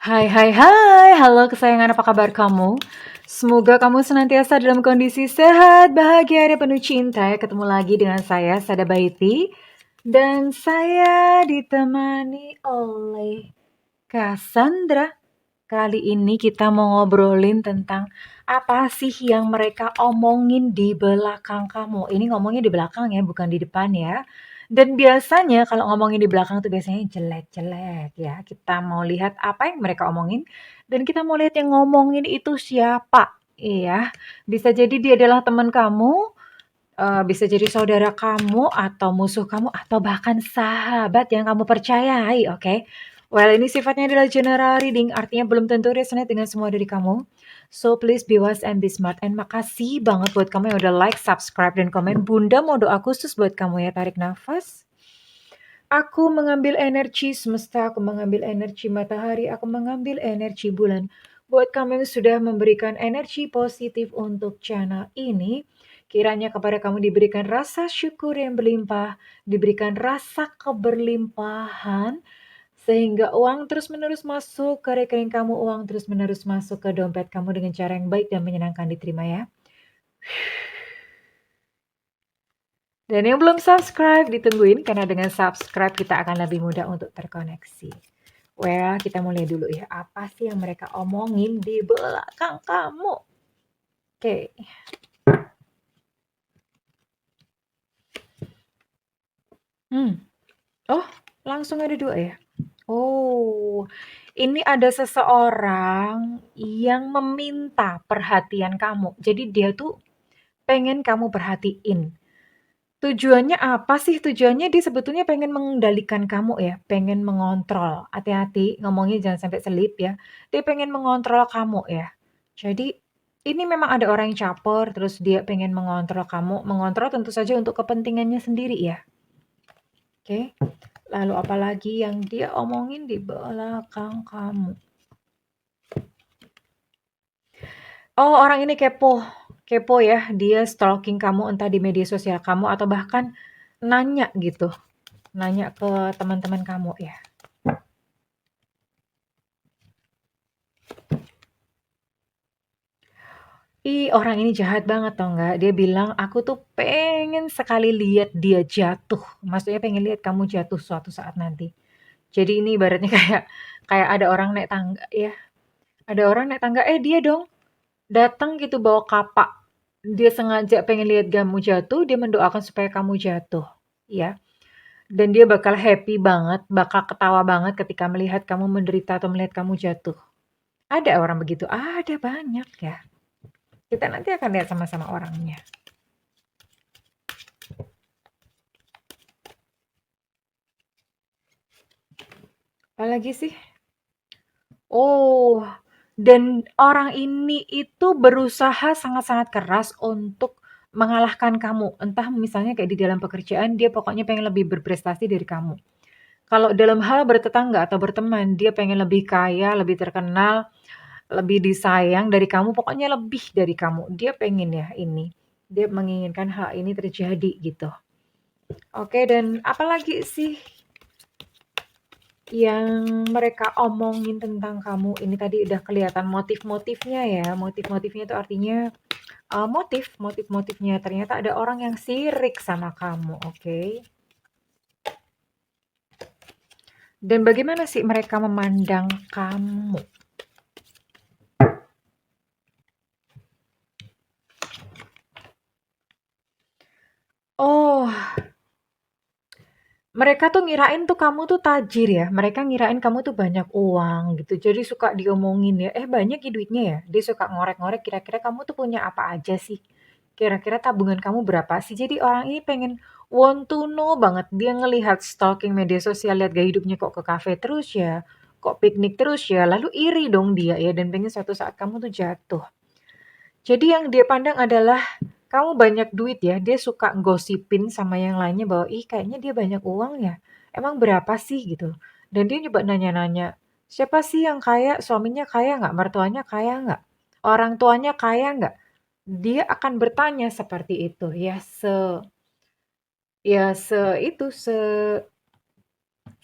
Hai hai hai, halo kesayangan apa kabar kamu? Semoga kamu senantiasa dalam kondisi sehat, bahagia, dan penuh cinta ya. Ketemu lagi dengan saya, Sada Baiti. Dan saya ditemani oleh Cassandra. Kali ini kita mau ngobrolin tentang apa sih yang mereka omongin di belakang kamu. Ini ngomongnya di belakang ya, bukan di depan ya. Dan biasanya kalau ngomongin di belakang tuh biasanya jelek-jelek ya. Kita mau lihat apa yang mereka omongin dan kita mau lihat yang ngomongin itu siapa. Iya, bisa jadi dia adalah teman kamu, bisa jadi saudara kamu atau musuh kamu atau bahkan sahabat yang kamu percayai, oke? Well, ini sifatnya adalah general reading, artinya belum tentu resonate dengan semua dari kamu. So, please be wise and be smart. And makasih banget buat kamu yang udah like, subscribe, dan komen. Bunda mau doa khusus buat kamu ya. Tarik nafas. Aku mengambil energi semesta, aku mengambil energi matahari, aku mengambil energi bulan. Buat kamu yang sudah memberikan energi positif untuk channel ini, kiranya kepada kamu diberikan rasa syukur yang berlimpah, diberikan rasa keberlimpahan, sehingga uang terus-menerus masuk ke rekening kamu, uang terus-menerus masuk ke dompet kamu dengan cara yang baik dan menyenangkan diterima ya. Dan yang belum subscribe, ditungguin karena dengan subscribe kita akan lebih mudah untuk terkoneksi. Well, kita mulai dulu ya. Apa sih yang mereka omongin di belakang kamu? Oke. Oh, langsung ada dua ya? Oh, ini ada seseorang yang meminta perhatian kamu. Jadi dia tuh pengen kamu perhatiin. Tujuannya apa sih? Tujuannya dia sebetulnya pengen mengendalikan kamu ya, pengen mengontrol. Hati-hati ngomongnya jangan sampai selip ya. Dia pengen mengontrol kamu ya. Jadi ini memang ada orang yang caper, terus dia pengen mengontrol kamu. Mengontrol tentu saja untuk kepentingannya sendiri ya. Oke. Lalu apalagi yang dia omongin di belakang kamu? Oh, orang ini kepo. Kepo ya, dia stalking kamu entah di media sosial kamu atau bahkan nanya gitu. Nanya ke teman-teman kamu ya. Ih, orang ini jahat banget tau nggak? Dia bilang, aku tuh pengen sekali lihat dia jatuh. Maksudnya pengen lihat kamu jatuh suatu saat nanti. Jadi ini ibaratnya kayak kayak ada orang naik tangga ya. Ada orang naik tangga, dia dong datang gitu bawa kapak. Dia sengaja pengen lihat kamu jatuh, dia mendoakan supaya kamu jatuh. Ya. Dan dia bakal happy banget, bakal ketawa banget ketika melihat kamu menderita atau melihat kamu jatuh. Ada orang begitu? Ada banyak ya. Kita nanti akan lihat sama-sama orangnya. Apalagi sih? Oh, dan orang ini itu berusaha sangat-sangat keras untuk mengalahkan kamu. Entah misalnya kayak di dalam pekerjaan, dia pokoknya pengen lebih berprestasi dari kamu. Kalau dalam hal bertetangga atau berteman, dia pengen lebih kaya, lebih terkenal, lebih disayang dari kamu, pokoknya lebih dari kamu. Dia pengen ya ini. Dia menginginkan hal ini terjadi gitu. Oke, dan apalagi sih yang mereka omongin tentang kamu? Ini tadi udah kelihatan motif-motifnya ya. Motif-motifnya itu artinya motif-motifnya ternyata ada orang yang sirik sama kamu, oke? Dan bagaimana sih mereka memandang kamu? Oh, mereka tuh ngirain tuh kamu tuh tajir ya. Mereka ngirain kamu tuh banyak uang gitu. Jadi suka diomongin ya, banyak ya duitnya ya. Dia suka ngorek-ngorek kira-kira kamu tuh punya apa aja sih? Kira-kira tabungan kamu berapa sih? Jadi orang ini pengen want to know banget. Dia ngelihat stalking media sosial, lihat gaya hidupnya kok ke kafe terus ya, kok piknik terus ya. Lalu iri dong dia ya dan pengen suatu saat kamu tuh jatuh. Jadi yang dia pandang adalah kamu banyak duit ya, dia suka gosipin sama yang lainnya bahwa, "Ih, kayaknya dia banyak uang ya. Emang berapa sih?" gitu. Dan dia nyoba nanya-nanya, "Siapa sih yang kaya? Suaminya kaya nggak? Mertuanya kaya nggak? Orang tuanya kaya nggak?" Dia akan bertanya seperti itu ya, ya itu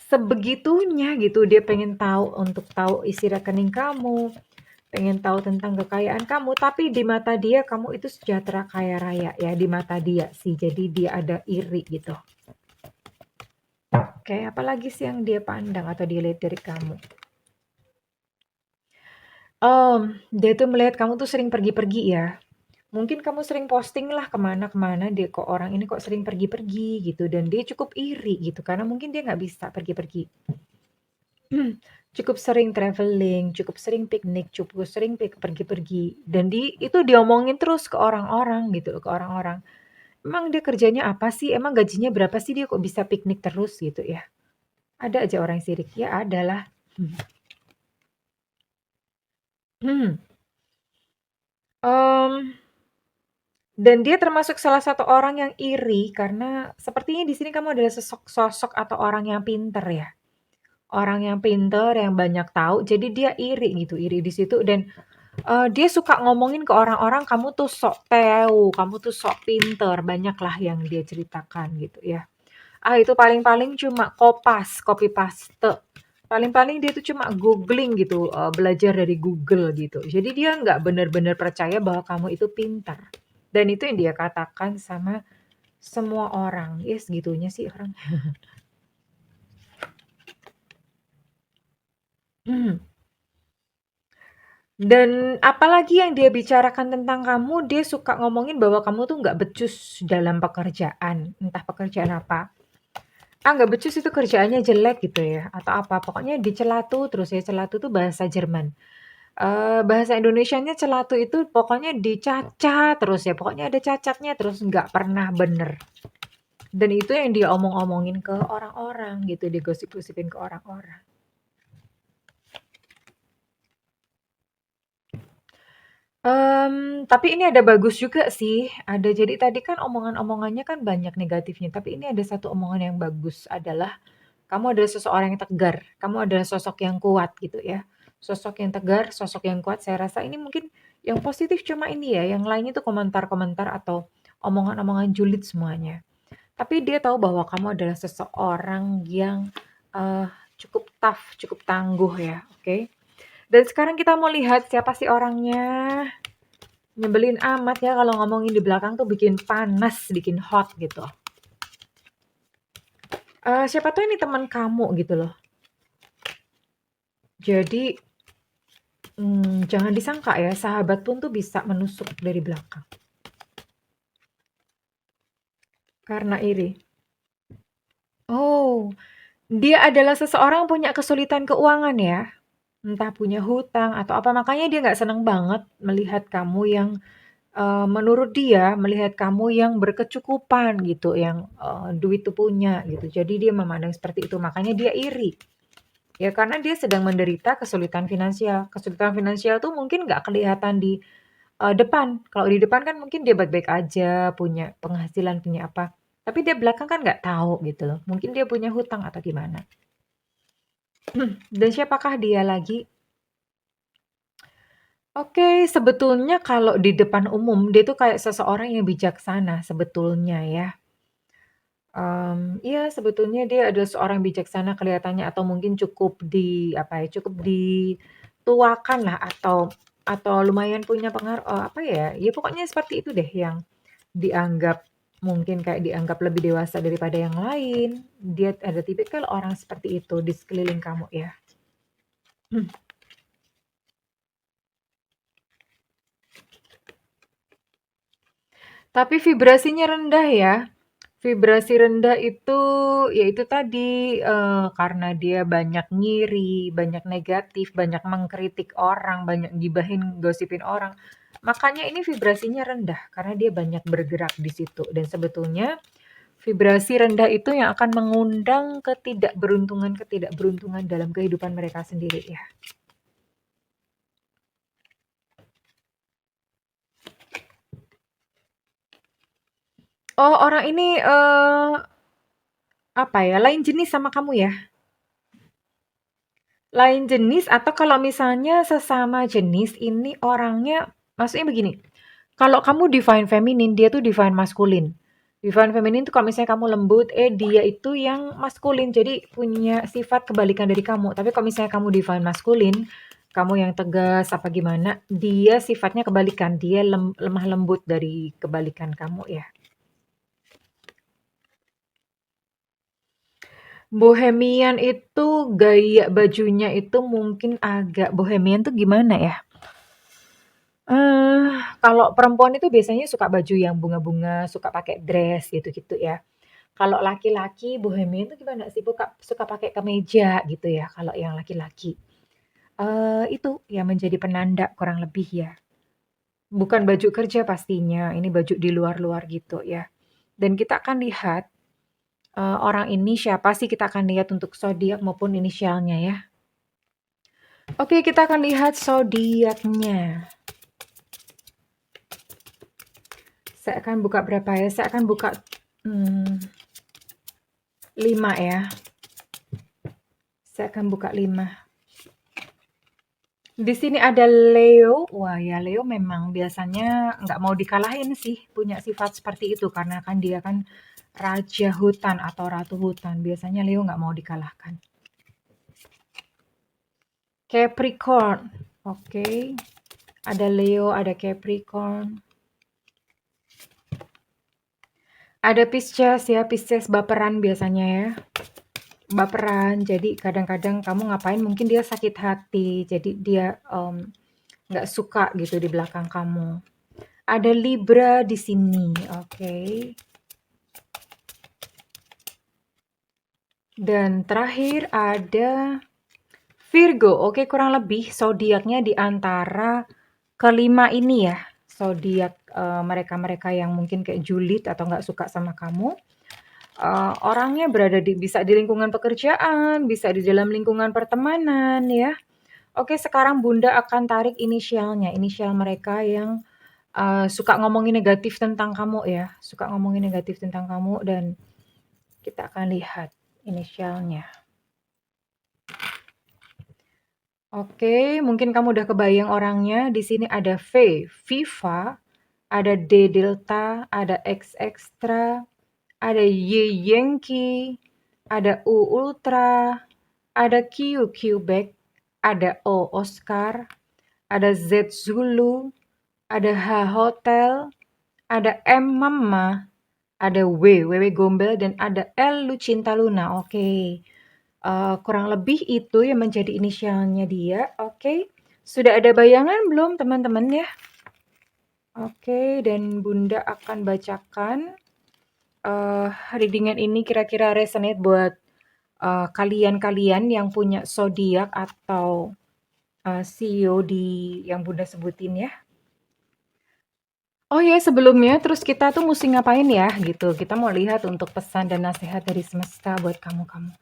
sebegitunya gitu dia pengen tahu untuk tahu isi rekening kamu, pengen tahu tentang kekayaan kamu, tapi di mata dia kamu itu sejahtera kaya raya ya, di mata dia sih. Jadi dia ada iri gitu. Oke, apalagi sih yang dia pandang atau dia lihat dari kamu? Dia tuh melihat kamu tuh sering pergi-pergi ya. Mungkin kamu sering posting lah kemana-kemana dia kok orang ini kok sering pergi-pergi gitu dan dia cukup iri gitu karena mungkin dia nggak bisa pergi-pergi. Cukup sering traveling, cukup sering piknik, cukup sering pergi-pergi dan itu diomongin terus ke orang-orang gitu, ke orang-orang. Emang dia kerjanya apa sih? Emang gajinya berapa sih dia kok bisa piknik terus gitu ya? Ada aja orang sirik. Ya ada lah. Hmm. Mmm, dan dia termasuk salah satu orang yang iri karena sepertinya di sini kamu adalah sosok atau orang yang pinter ya. Orang yang pinter, yang banyak tahu, jadi dia iri gitu, iri di situ dan dia suka ngomongin ke orang-orang, "Kamu tuh sok tahu, kamu tuh sok pinter," banyaklah yang dia ceritakan gitu ya. Itu paling-paling cuma copy paste. Paling-paling dia tuh cuma googling gitu, belajar dari Google gitu. Jadi dia nggak bener-bener percaya bahwa kamu itu pintar. Dan itu yang dia katakan sama semua orang. Ya segitunya sih orang. Hmm. Dan apalagi yang dia bicarakan tentang kamu, dia suka ngomongin bahwa kamu tuh nggak becus dalam pekerjaan, entah pekerjaan apa. Nggak becus itu kerjaannya jelek gitu ya, atau apa, pokoknya dicela tuh terus ya, celatu tuh bahasa Jerman. Bahasa Indonesianya celatu itu pokoknya dicacat terus ya, pokoknya ada cacatnya terus, nggak pernah bener. Dan itu yang dia omong-omongin ke orang-orang gitu, digosip-gosipin ke orang-orang. Tapi ini ada bagus juga sih, jadi tadi kan omongan-omongannya kan banyak negatifnya, tapi ini ada satu omongan yang bagus adalah, kamu adalah seseorang yang tegar, kamu adalah sosok yang kuat gitu ya. Sosok yang tegar, sosok yang kuat, saya rasa ini mungkin yang positif cuma ini ya, yang lainnya tuh komentar-komentar atau omongan-omongan julid semuanya. Tapi dia tahu bahwa kamu adalah seseorang yang, eee, cukup tough, cukup tangguh ya, oke? Dan sekarang kita mau lihat siapa sih orangnya. Nyebelin amat ya kalau ngomongin di belakang tuh bikin panas, bikin hot gitu. Siapa tuh ini teman kamu gitu loh. Jadi, jangan disangka ya, sahabat pun tuh bisa menusuk dari belakang. Karena iri. Oh, dia adalah seseorang punya kesulitan keuangan ya? Entah punya hutang atau apa, makanya dia nggak seneng banget melihat kamu yang, menurut dia melihat kamu yang berkecukupan gitu, yang, duit tuh punya gitu. Jadi dia memandang seperti itu, makanya dia iri. Ya karena dia sedang menderita kesulitan finansial. Kesulitan finansial tuh mungkin nggak kelihatan di, depan. Kalau di depan kan mungkin dia baik-baik aja, punya penghasilan, punya apa. Tapi dia belakang kan nggak tahu gitu loh. Mungkin dia punya hutang atau gimana. Dan siapakah dia lagi? Oke, sebetulnya kalau di depan umum dia tuh kayak seseorang yang bijaksana sebetulnya ya. Iya sebetulnya dia adalah seorang bijaksana kelihatannya atau mungkin cukup apa ya, cukup dituakan lah atau lumayan punya apa ya, ya pokoknya seperti itu deh yang dianggap mungkin kayak dianggap lebih dewasa daripada yang lain. Dia ada tipikal orang seperti itu di sekeliling kamu ya. Tapi vibrasinya rendah ya. Vibrasi rendah itu, ya itu tadi, karena dia banyak ngiri, banyak negatif, banyak mengkritik orang, banyak gibahin, gosipin orang. Makanya ini vibrasinya rendah, karena dia banyak bergerak di situ. Dan sebetulnya vibrasi rendah itu yang akan mengundang ketidakberuntungan dalam kehidupan mereka sendiri ya. Oh, orang ini, apa ya, lain jenis sama kamu ya? Lain jenis atau kalau misalnya sesama jenis ini orangnya maksudnya begini, kalau kamu divine feminin, dia tuh divine maskulin. Divine Feminine itu kalau misalnya kamu lembut, dia itu yang maskulin, jadi punya sifat kebalikan dari kamu. Tapi kalau misalnya kamu Divine Maskulin, kamu yang tegas apa gimana, dia sifatnya kebalikan, dia lemah lembut dari kebalikan kamu ya. Bohemian itu gaya bajunya itu mungkin agak bohemian tuh gimana ya? Kalau perempuan itu biasanya suka baju yang bunga-bunga, suka pakai dress gitu-gitu ya. Kalau laki-laki bohemian itu gimana sih? Suka pakai kemeja gitu ya kalau yang laki-laki. Itu yang menjadi penanda kurang lebih ya. Bukan baju kerja pastinya, ini baju di luar-luar gitu ya. Dan kita akan lihat, orang ini siapa sih, kita akan lihat untuk zodiak maupun inisialnya ya. Oke, kita akan lihat zodiaknya. Saya akan buka berapa ya? Saya akan buka 5 ya. Saya akan buka 5. Di sini ada Leo. Wah ya, Leo memang biasanya nggak mau dikalahin sih, punya sifat seperti itu karena kan dia kan raja hutan atau ratu hutan. Biasanya Leo nggak mau dikalahkan. Capricorn. Oke. Ada Leo, ada Capricorn. Ada Pisces ya, Pisces baperan biasanya ya. Baperan, jadi kadang-kadang kamu ngapain mungkin dia sakit hati, jadi dia nggak suka gitu di belakang kamu. Ada Libra di sini, oke. Dan terakhir ada Virgo, oke, kurang lebih zodiaknya di antara kelima ini ya. Zodiak mereka-mereka yang mungkin kayak julid atau nggak suka sama kamu. Orangnya berada bisa di lingkungan pekerjaan, bisa di dalam lingkungan pertemanan ya. Oke, sekarang Bunda akan tarik inisialnya, inisial mereka yang suka ngomongin negatif tentang kamu ya, suka ngomongin negatif tentang kamu dan kita akan lihat inisialnya. Oke, mungkin kamu udah kebayang orangnya. Di sini ada V, Viva, ada D Delta, ada X Extra, ada Y Yankee, ada U Ultra, ada Q Quebec, ada O Oscar, ada Z Zulu, ada H Hotel, ada M Mama, ada W Gombel, dan ada L Lucinta Luna. Oke. Kurang lebih itu yang menjadi inisialnya dia. Oke. Sudah ada bayangan belum teman-teman ya? Oke, dan Bunda akan bacakan readingan ini kira-kira resonate buat kalian-kalian yang punya zodiak atau CEO yang Bunda sebutin ya. Oh ya, sebelumnya terus kita tuh mesti ngapain ya gitu. Kita mau lihat untuk pesan dan nasihat dari semesta buat kamu-kamu.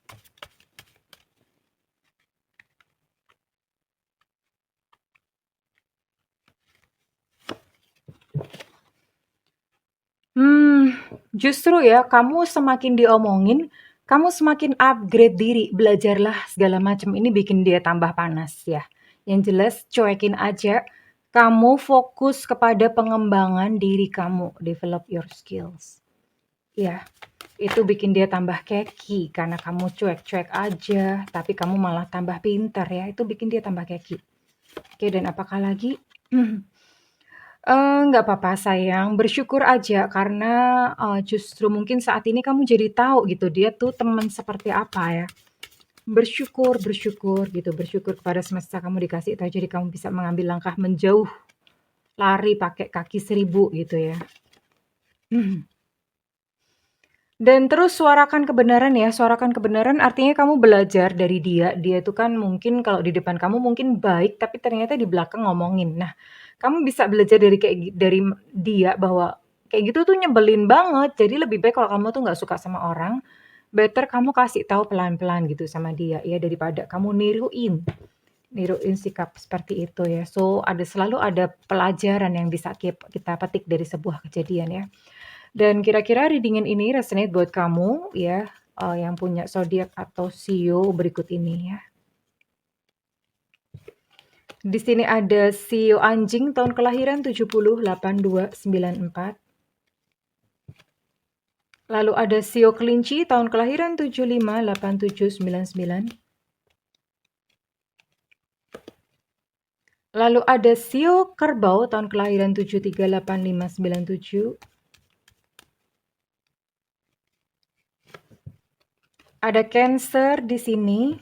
Justru ya, kamu semakin diomongin, kamu semakin upgrade diri, belajarlah segala macam. Ini bikin dia tambah panas ya. Yang jelas cuekin aja. Kamu fokus kepada pengembangan diri kamu, develop your skills. Ya, itu bikin dia tambah keki karena kamu cuek-cuek aja, tapi kamu malah tambah pintar ya. Itu bikin dia tambah keki. Oke, dan apakah lagi? Nggak apa-apa sayang, bersyukur aja karena, justru mungkin saat ini kamu jadi tahu gitu dia tuh teman seperti apa ya. Bersyukur gitu, bersyukur kepada semesta kamu dikasih tahu jadi kamu bisa mengambil langkah menjauh, lari pakai kaki 1000 gitu ya. Dan terus suarakan kebenaran ya, suarakan kebenaran artinya kamu belajar dari dia. Dia itu kan mungkin kalau di depan kamu mungkin baik, tapi ternyata di belakang ngomongin. Nah, kamu bisa belajar dari dia bahwa kayak gitu tuh nyebelin banget. Jadi lebih baik kalau kamu tuh nggak suka sama orang, better kamu kasih tahu pelan-pelan gitu sama dia ya daripada kamu niruin sikap seperti itu ya. So selalu ada pelajaran yang bisa kita petik dari sebuah kejadian ya. Dan kira-kira readingan ini resonate buat kamu ya, yang punya zodiak atau CEO berikut ini ya. Di sini ada CEO anjing tahun kelahiran 708294. Lalu ada Sio Kelinci tahun kelahiran 758799. Lalu ada Sio Kerbau tahun kelahiran 738597. Ada Cancer di sini.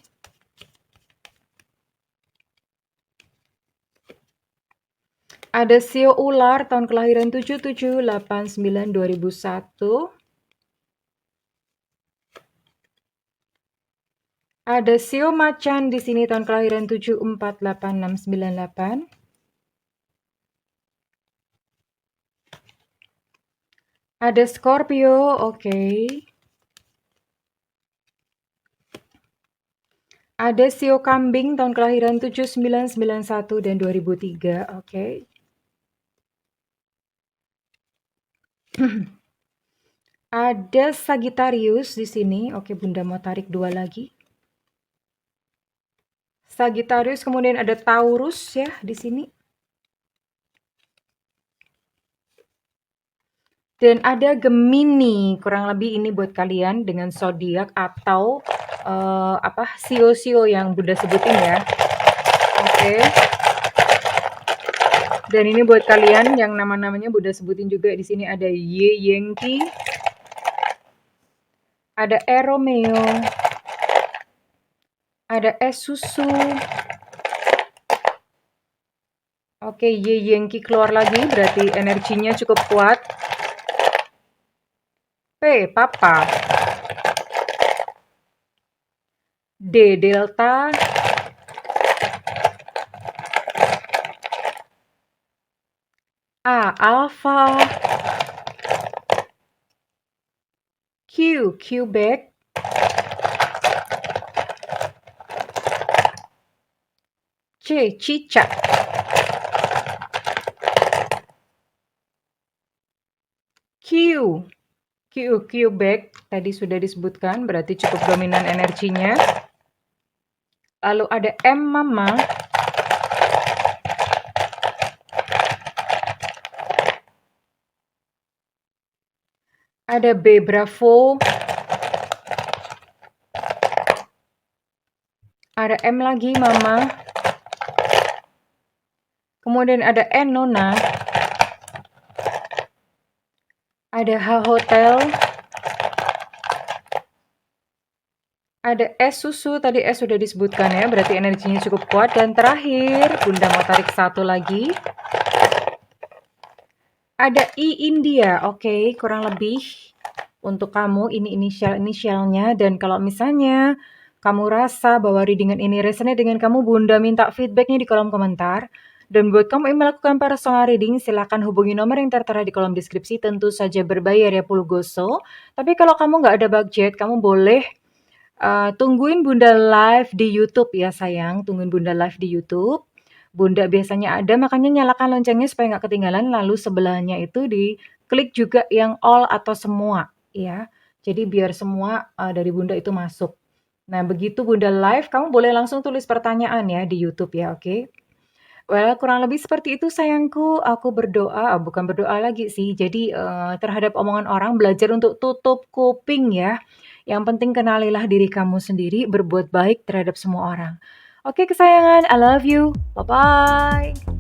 Ada Sio Ular tahun kelahiran 77892001. Ada Sio Macan di sini tahun kelahiran 748698. Ada Scorpio, oke. Ada Sio Kambing tahun kelahiran 7991 dan 2003, oke. Ada Sagittarius di sini, oke Bunda mau tarik 2 lagi. Sagittarius, kemudian ada Taurus ya di sini. Dan ada Gemini, kurang lebih ini buat kalian dengan zodiak atau sio-sio yang Bunda sebutin ya. Oke. Dan ini buat kalian yang nama-namanya Bunda sebutin juga di sini ada Ye Yengki, ada E Romeo, ada S Susu. Oke, Ye Yengki keluar lagi, berarti energinya cukup kuat. P Papa, D Delta, A Alpha, Q Quebec, C Cicak, Q Quebec tadi sudah disebutkan, berarti cukup dominan energinya. Lalu ada M Mama, ada B Bravo, ada M lagi Mama, kemudian ada N Nona, ada H Hotel, ada S Susu, tadi S sudah disebutkan ya, berarti energinya cukup kuat. Dan terakhir, Bunda mau tarik satu lagi. Ada I India, oke, kurang lebih untuk kamu ini inisialnya. Dan kalau misalnya kamu rasa bahwa readingan ini resonate dengan kamu, Bunda minta feedbacknya di kolom komentar. Dan buat kamu yang melakukan personal reading, silahkan hubungi nomor yang tertera di kolom deskripsi, tentu saja berbayar ya Pulugoso. Tapi kalau kamu nggak ada budget, kamu boleh tungguin Bunda live di YouTube ya sayang, tungguin Bunda live di YouTube. Bunda biasanya ada, makanya nyalakan loncengnya supaya nggak ketinggalan, lalu sebelahnya itu diklik juga yang all atau semua ya. Jadi biar semua dari Bunda itu masuk. Nah begitu Bunda live, kamu boleh langsung tulis pertanyaan ya di YouTube ya, oke? Well, kurang lebih seperti itu sayangku, aku berdoa bukan berdoa lagi sih, jadi, terhadap omongan orang belajar untuk tutup kuping ya. Yang penting kenalilah diri kamu sendiri, berbuat baik terhadap semua orang. Oke kesayangan, I love you, bye-bye.